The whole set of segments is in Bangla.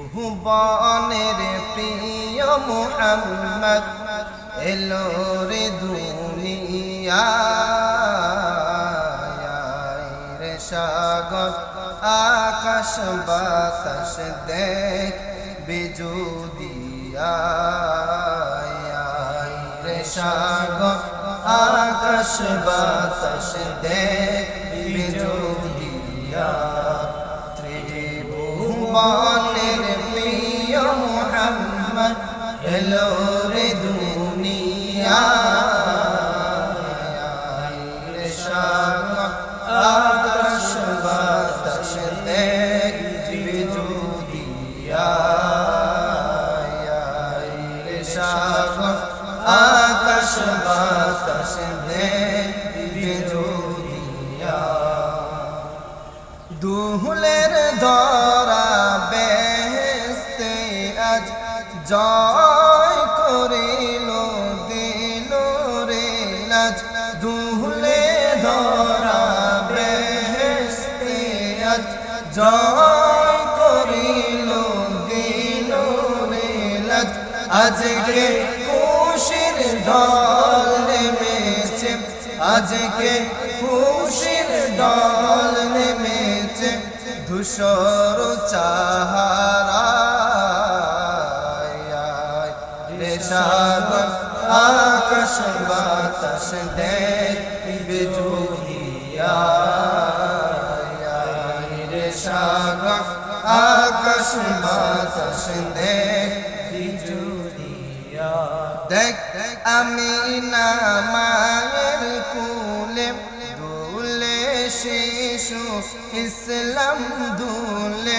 ত্রিভুবনের প্রিয় মুহাম্মদ এলো রে দুনিয়ায় রে সাগর আকাশ বাতাস দেখ বিজুদিয়ায় রে সাগর আকাশ বাতাস দেখ বিজুদিয়া ত্রিভুবনের প্রিয় মুহাম্মদ এলো রে দুনিয়ায় রে সাগর আকাশ বাতাস দেখ বিজুদিয়ায় রে সাগর আকাশ বাতাস দেখ বিজুদিয়া দুহুলের ধরা বেহেশতে আজ জয় করিল দিল রে লাজ দুহুলে ধরা বেহেশতে আজ জয় করিল দিল রে লাজ আজকে খুশির ঢল নেমেছে আজকে খুশির ঢল নেমেছে ধূসর চাহারায় রে সাগর আকাশ বাতাস দেখ বিজুদিয়ায় রে সাগর আকাশ বাতাস দেখ বিজুদিয়া দেখ আমিনা মায়ের কুলে দুলে শিশু ইসলাম দুলে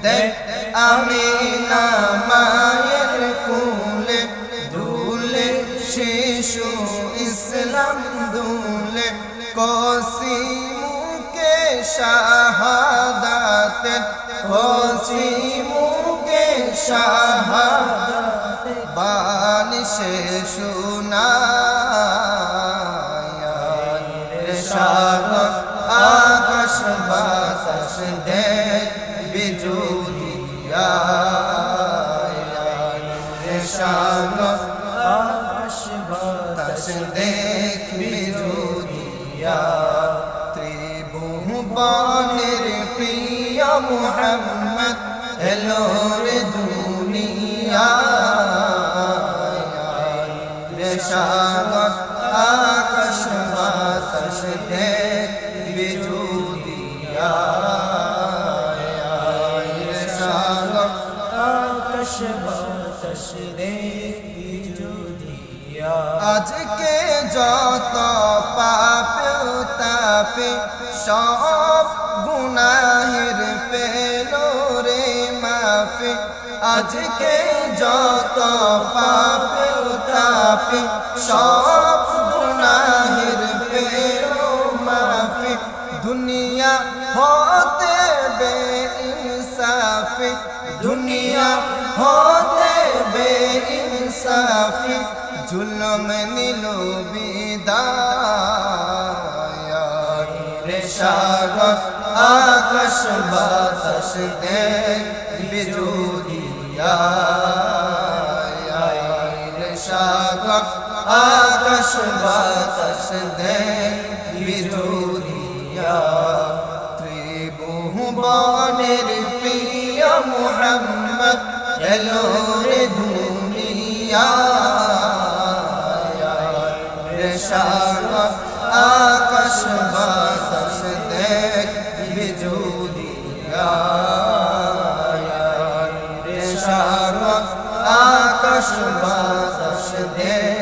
দেখ আমিনা মায়ের কুলে দুলে শিশু ইসলাম দুলে কসিমুকে শাহাদাত কসিমুকে শাহাদাত বাণী সে শোনায় রে সাগর আকাশ বাতাস দেখ বিজুদিয়ায় রে সাগর আকাশ বাতাস দেখ বিজুদিয়া ত্রিভুবনের প্রিয় মুহাম্মদ এলো রে দুনিয়ায় রে সাগর আকাশ বাতাস দেখ বিজুদিয়ায় রে সাগর আকাশ বাতাস দেখ বিজুদিয়া আজকে যত পাপে তাপে সব গুনাহের পেল রে মাফি আজকে যত পাপে তাপে সব গুনাহের পেল মাফি দুনিয়া হতে বেইনসাফি দুনিয়া হতে বেইনসাফি জুলম নিল বিদায় রে সাগর আকাশ বাতাস দেখ বিজুদিয়ায় রে সাগর আকাশ বাতাস দেখ বিজুদিয়া ত্রিভুবনের প্রিয় মুহাম্মদ এলো রে দুনিয়ায় রে সাগর আকাশ বাতাস দেখ বিজুদিয়ায় রে সাগর আকাশ বাতাস দেখ